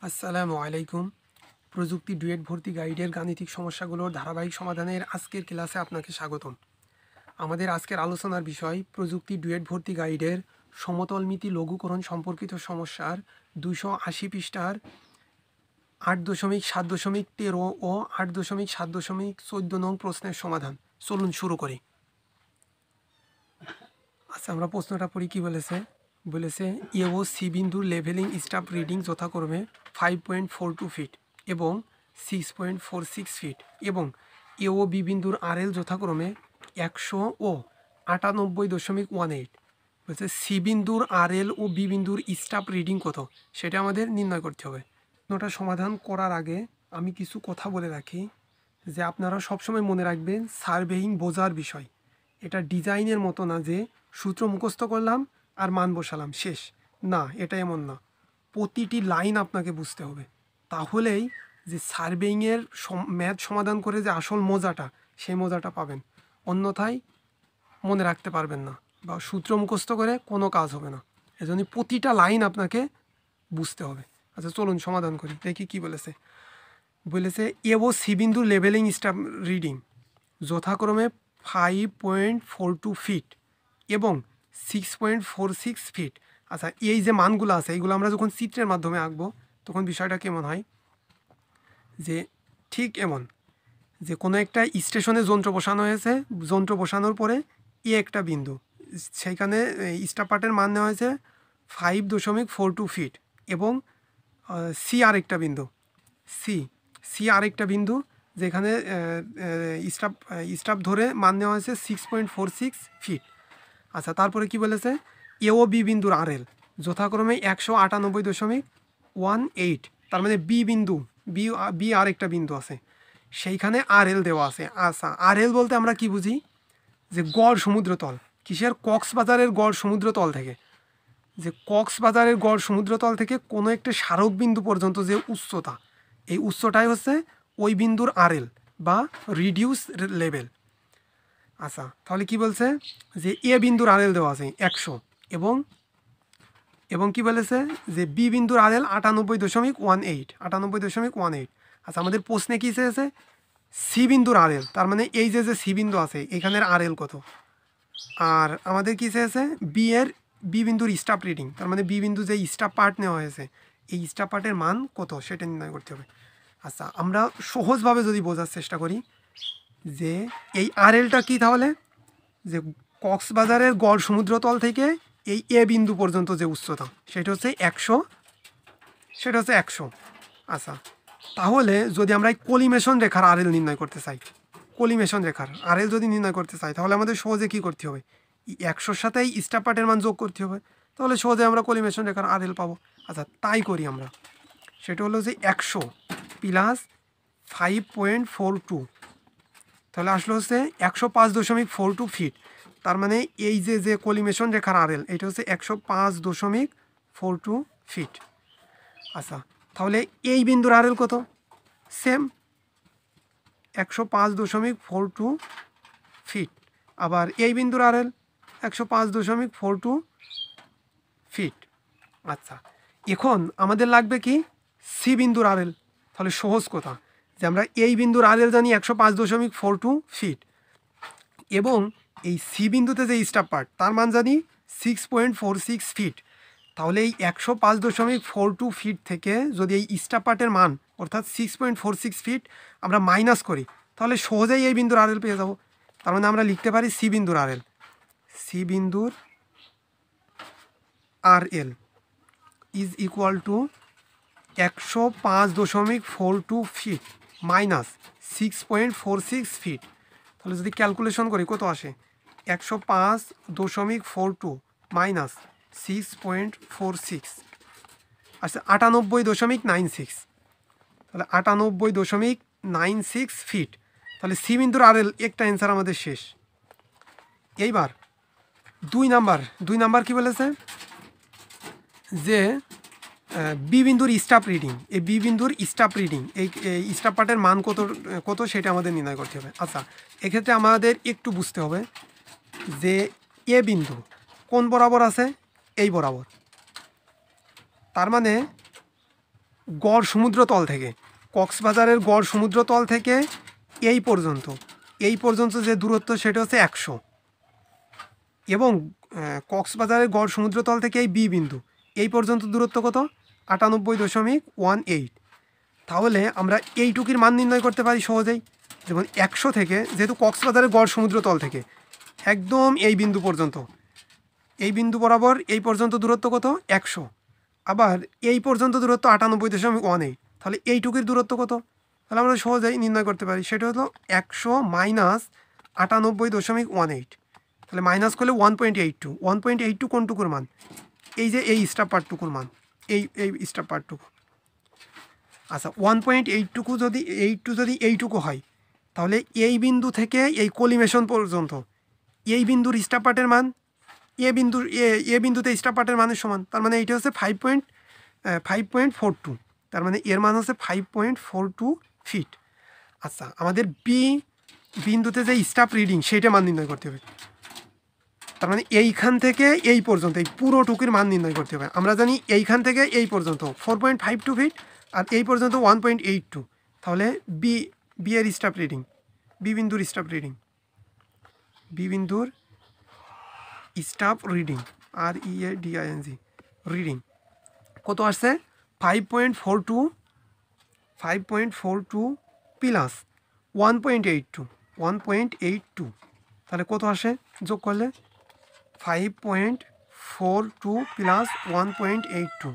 আসসালামু আলাইকুম। প্রযুক্তি ডুয়েট ভর্তি গাইডের গাণিতিক সমস্যাগুলোর ধারাবাহিক সমাধানের আজকের ক্লাসে আপনাকে স্বাগতম। আমাদের আজকের আলোচনার বিষয় প্রযুক্তি ডুয়েট ভর্তি গাইডের সমতলমিতি লঘুকরণ সম্পর্কিত সমস্যার 280 পৃষ্ঠার 8.7.13 ও 8.7.14 নং প্রশ্নের সমাধান। চলুন শুরু করি। আচ্ছা, আমরা প্রশ্নটা পড়ি। কি বলেছে? এ ও সি বিন্দুর লেভেলিং স্টাফ রিডিং যথাক্রমে 5.42 ফিট এবং 6.46 ফিট এবং এ ও বি বিন্দুর আরএল যথাক্রমে 100 ও 98.18। বলছে সি বিন্দুর আরএল ও বি বিন্দুর স্টাফ রিডিং কত, সেটা আমাদের নির্ণয় করতে হবে। প্রশ্নটা সমাধান করার আগে আমি কিছু কথা বলে রাখি যে আপনারা সবসময় মনে রাখবেন সার্ভেইং বোঝার বিষয়। এটা ডিজাইনের মতো না যে সূত্র মুখস্থ করলাম আর মান বসালাম শেষ। না, এটা এমন না। প্রতিটি লাইন আপনাকে বুঝতে হবে, তাহলেই যে সার্ভেইংয়ের ম্যাথ সমাধান করে যে আসল মজাটা, সেই মজাটা পাবেন। অন্যথায় মনে রাখতে পারবেন না বা সূত্র মুখস্থ করে কোনো কাজ হবে না। এজন্য প্রতিটা লাইন আপনাকে বুঝতে হবে। আচ্ছা, চলুন সমাধান করি। দেখি কি বলেছে। এ ও সি বিন্দুর লেভেলিং স্টাফ রিডিং যথাক্রমে 5.42 ফিট এবং 6.46 ফিট। আচ্ছা, এই যে মানগুলো আছে এইগুলো আমরা যখন চিত্রের মাধ্যমে আঁকবো তখন বিষয়টা কেমন হয়, যে ঠিক এমন যে কোনো একটা স্টেশনে যন্ত্র বসানো হয়েছে, যন্ত্র বসানোর পরে একটা বিন্দু, সেইখানে স্টাপার্টের মান নেওয়া হয়েছে 5.42 ফিট এবং সি আরেকটা বিন্দু, সি আরেকটা বিন্দু যেখানে স্টাপ ধরে মান নেওয়া হয়েছে 6.46 ফিট। আচ্ছা, তারপরে কি বলেছে? এ ও বি বিন্দুর আরএল যথাক্রমে 198.18। তার মানে বি বিন্দু, বি আরেকটা বিন্দু আছে, সেইখানে আরএল দেওয়া আছে। আচ্ছা, আরএল বলতে আমরা কি বুঝি? যে গড় সমুদ্রতল। কিসের? কক্সবাজারের গড় সমুদ্রতল থেকে, যে কক্সবাজারের গড় সমুদ্রতল থেকে কোনো একটা স্মারক বিন্দু পর্যন্ত যে উচ্চতা, এই উচ্চটাই হচ্ছে ওই বিন্দুর আরএল বা রিডিউস লেভেল। আচ্ছা, তাহলে কি বলছে? যে এ বিন্দুর আরএল দেওয়া আছে 100 এবং কি বলেছে? যে বি বিন্দুর আরএল 98.18। আচ্ছা, আমাদের প্রশ্নে কী চেয়েছে? সি বিন্দুর আরএল, তার মানে এই যে সি বিন্দু আছে এখানের আরএল কত। আর আমাদের কী চেয়েছে? বি বিন্দুর স্টাফ রিডিং, তার মানে বি বিন্দু যে স্টাফ পার্ট নেওয়া হয়েছে এই স্টাফ পার্টের মান কত সেটা নির্ণয় করতে হবে। আচ্ছা, আমরা সহজভাবে যদি বোঝার চেষ্টা করি যে এই আরএলটা কী, তাহলে যে কক্সবাজারের গড় সমুদ্রতল থেকে এই এ বিন্দু পর্যন্ত যে উচ্চতা সেটা হচ্ছে 100। আচ্ছা, তাহলে যদি আমরা এই কলিমেশন রেখার আরএল নির্ণয় করতে চাই, কলিমেশন রেখার আরএল যদি নির্ণয় করতে চাই তাহলে আমাদের সহজে কী করতে হবে? 100-র সাথে এই স্টাফ পার্টের মান যোগ করতে হবে, তাহলে সহজে আমরা কলিমেশন রেখার আরএল পাবো। আচ্ছা, তাই করি আমরা। সেটা হলো যে 100 প্লাস 5.42, তাহলে আসলে হচ্ছে 105.42 ফিট। তার মানে এই যে কলিমেশন রেখার আরএল এটা হচ্ছে 105.42 ফিট। আচ্ছা, তাহলে এই বিন্দুর আরএল কত? Same 105.42 feet. আবার এই বিন্দুর আরএল 105.42 ফিট। আচ্ছা, এখন আমাদের লাগবে কি? সি বিন্দুর আরএল। তাহলে সহজ কথা যে আমরা এই বিন্দুর আরএল জানি 105.42 ফিট এবং এই সি বিন্দুতে যে স্টাফ পার্ট তার মান জানি 6.46 ফিট। তাহলে এই 105.42 ফিট থেকে যদি এই স্টাফ পার্টের মান অর্থাৎ 6.46 ফিট আমরা মাইনাস করি তাহলে সহজেই এই বিন্দুর আরএল পেয়ে যাব। তার মানে আমরা লিখতে পারি সি বিন্দুর RL is equal to 105.42 feet minus 6.46 feet. তাহলে যদি ক্যালকুলেশন করি কত আসে? 105.42 মাইনাস 6.46 আচ্ছা 98.96। তাহলে 98.96 ফিট। তাহলে সি বিন্দুর আরএল একটা অ্যান্সার আমাদের শেষ। এইবার দুই নাম্বার কি বলেছে? যে বি বিন্দুর স্টাফ রিডিং, এই বি বিন্দুর স্টাফ রিডিং, এই স্টাফ পার্টের মান কত সেটা আমাদের নির্ণয় করতে হবে। আচ্ছা, এক্ষেত্রে আমাদের একটু বুঝতে হবে যে এ বিন্দু কোন বরাবর আছে? এই বরাবর। তার মানে গড় সমুদ্রতল থেকে, কক্সবাজারের গড় সমুদ্রতল থেকে এই পর্যন্ত যে দূরত্ব সেটা হচ্ছে 100, এবং কক্সবাজারের গড় সমুদ্রতল থেকে এই বি বিন্দু এই পর্যন্ত দূরত্ব কত? 98.18। তাহলে আমরা এইটুকির মান নির্ণয় করতে পারি সহজেই। যেমন 100 থেকে, যেহেতু কক্সবাজারের গড় সমুদ্রতল থেকে একদম এই বিন্দু পর্যন্ত, এই বিন্দু বরাবর এই পর্যন্ত দূরত্ব কত? 100, আবার এই পর্যন্ত দূরত্ব 98.18, তাহলে এইটুকির দূরত্ব কত? তাহলে আমরা সহজেই নির্ণয় করতে পারি, সেটা হলো 100 মাইনাস 98.18, তাহলে মাইনাস করলে 1.82। 1.82 কোনটুকুর মান? এই যে এই স্টাফ পার্টটুকুর মান, এই স্টাফ পার্টটুকু। আচ্ছা, 1.82 যদি এইটুকু হয়, তাহলে এই বিন্দু থেকে এই কলিমেশন পর্যন্ত এই বিন্দুর স্টাফ পার্টের মান এ বিন্দুতে স্টাফ পার্টের মানের সমান। তার মানে এইটা হচ্ছে 5.42, তার মানে এর মান হচ্ছে 5.42 ফিট। আচ্ছা, আমাদের বি বিন্দুতে যে স্টাফ রিডিং সেইটা মান নির্ণয় করতে হবে। তার মানে এইখান থেকে এই পর্যন্ত এই পুরোটুকুর মান নির্ণয় করতে হবে। আমরা জানি এইখান থেকে এই পর্যন্ত 4.52 ফিট, আর এই পর্যন্ত 1.82। তাহলে বি এর স্টাফ রিডিং, বি বিন্দুর স্টাফ রিডিং READING রিডিং কত আসছে? 5.42 প্লাস 1.82, তাহলে কত আসে যোগ করলে? 5.42 প্লাস 1.82,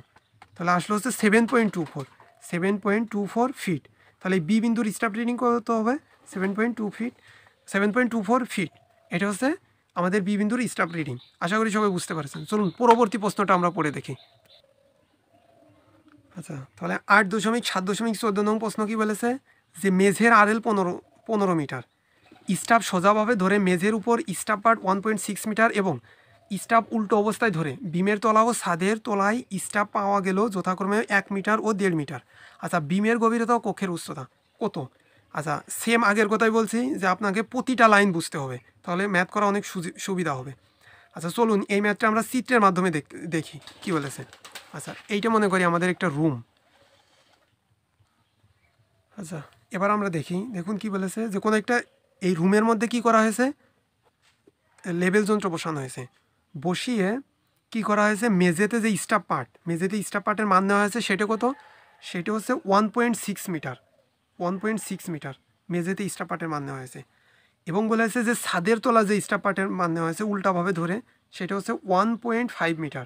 তাহলে আসলে হচ্ছে 7.24 ফিট। তাহলে বি বিন্দুর স্টাফ রিডিং কত হবে? 7.24 ফিট। এটা হচ্ছে আমাদের বি বিন্দুর স্টাফ রিডিং। আশা করি সবাই বুঝতে পারছেন। চলুন পরবর্তী প্রশ্নটা আমরা পড়ে দেখি। আচ্ছা, তাহলে 8.7.14 নং প্রশ্ন কি বলেছে? যে মেঝের আরএল 15 মিটার, স্টাফ সোজাভাবে ধরে মেঝের উপর স্টাফ পার্ট 1.6 মিটার এবং স্টাফ উল্টো অবস্থায় ধরে বিমের তলা ও ছাদের তলায় স্টাফ পাওয়া গেল যথাক্রমে 1 মিটার ও 1.5 মিটার। আচ্ছা, বিমের গভীরতা ও কক্ষের উচ্চতা কত? আচ্ছা, সেম আগের কথাই বলছি যে আপনাকে প্রতিটা লাইন বুঝতে হবে, তাহলে ম্যাথ করা অনেক সুবিধা হবে। আচ্ছা, চলুন এই ম্যাথটা আমরা চিত্রের মাধ্যমে দেখি কি বলেছে। আচ্ছা, এইটা মনে করি আমাদের একটা রুম। আচ্ছা, এবার আমরা দেখুন কি বলেছে, যে কোনো একটা এই রুমের মধ্যে কি করা হয়েছে? লেবেল যন্ত্র বসানো হয়েছে। বসিয়ে কি করা হয়েছে? মেঝেতে যে স্টাফ পার্টের মান নেওয়া হয়েছে সেটা কত? সেটা হচ্ছে 1.6 মিটার। 1.6 মিটার মেঝেতে স্টাফ পার্টের মান নেওয়া হয়েছে, এবং বলা হয়েছে যে ছাদের তলা যে স্টাফ পার্টের মান নেওয়া হয়েছে উল্টাভাবে ধরে সেটা হচ্ছে 1.5 মিটার,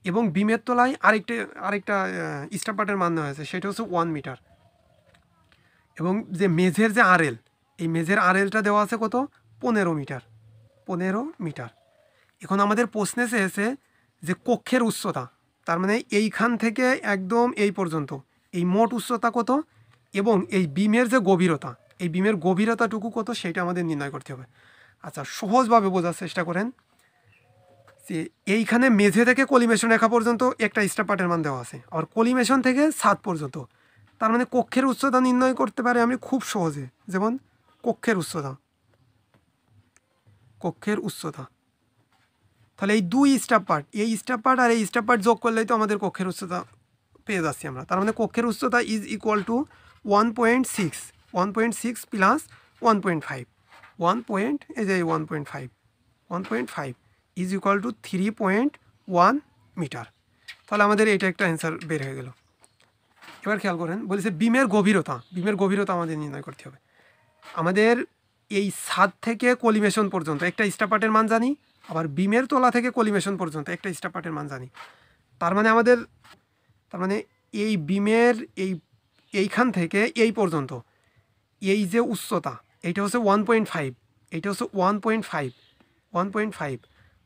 এবং বিমের তলায় আরেকটা স্টাফ পার্টের মান নেওয়া হয়েছে সেটা হচ্ছে 1 মিটার, এবং যে মেঝের যে আরএল, এই মেঝের আরএলটা দেওয়া আছে কত? 15 মিটার। 15 মিটার। এখন আমাদের প্রশ্নে চেয়েছে যে কক্ষের উচ্চতা, তার মানে এইখান থেকে একদম এই পর্যন্ত এই মোট উচ্চতা কত, এবং এই বিমের যে গভীরতা, এই বিমের গভীরতাটুকু কত সেটা আমাদের নির্ণয় করতে হবে। আচ্ছা, সহজভাবে বোঝার চেষ্টা করেন যে এইখানে মেঝে থেকে কলিমেশন রেখা পর্যন্ত একটা স্টাফ পার্টের মান দেওয়া আছে, আর কলিমেশন থেকে ছাদ পর্যন্ত। তার মানে কক্ষের উচ্চতা নির্ণয় করতে পারে আমি খুব সহজে। যেমন কক্ষের উচ্চতা, তাহলে এই দুই স্টাফ পার্ট, এই স্টাফ পার্ট আর এই স্টাফ পার্ট যোগ করলেই তো আমাদের কক্ষের উচ্চতা পেয়ে যাচ্ছি আমরা। তার মানে কক্ষের উচ্চতা ইজ ইকুয়াল টু 1.6 প্লাস 1.5, এই যে 1.5 ইজ ইকুয়াল টু 3.1 মিটার। তাহলে আমাদের এটা একটা অ্যান্সার বের হয়ে গেল। এবার খেয়াল করেন, বলেছে বিমের গভীরতা আমাদের নির্ণয় করতে হবে। আমাদের এই ছাদ থেকে কলিমেশন পর্যন্ত একটা স্টাফ পার্টের মান জানি, আবার বিমের তলা থেকে কলিমেশন পর্যন্ত একটা স্টাফ পার্টের মান জানি। তার মানে এই বিমের এইখান থেকে এই পর্যন্ত এই যে উচ্চতা, এইটা হচ্ছে 1.5, এইটা হচ্ছে 1.5,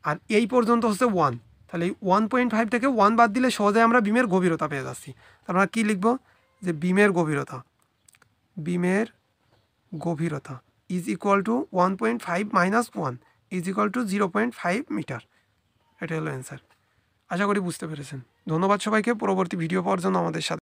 আর এই পর্যন্ত হচ্ছে 1। তাহলে এই 1.5 থেকে 1 বাদ দিলে সহজে আমরা বিমের গভীরতা পেয়ে যাচ্ছি। তার মানে কী লিখব? যে বিমের গভীরতা is equal to 1.5 minus 1 is equal to 0.5 metre. এটা হলো অ্যান্সার। আশা করি বুঝতে পেরেছেন। ধন্যবাদ সবাইকে। পরবর্তী ভিডিও পাওয়ার জন্য আমাদের সাথে